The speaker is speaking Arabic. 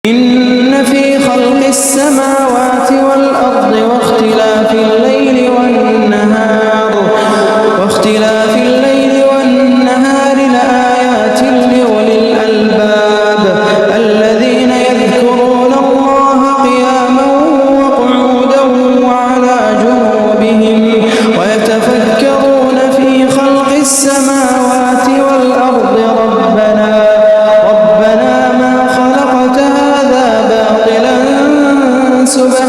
إن في خلق السماوات والأرض واختلاف الليل والنهار لآيات لأولي الألباب الذين يذكرون الله قياما وقعودا وعلى جنوبهم ويتفكرون في خلق السماوات والأرض ربنا ما خلقت هذا باطلا سبحانك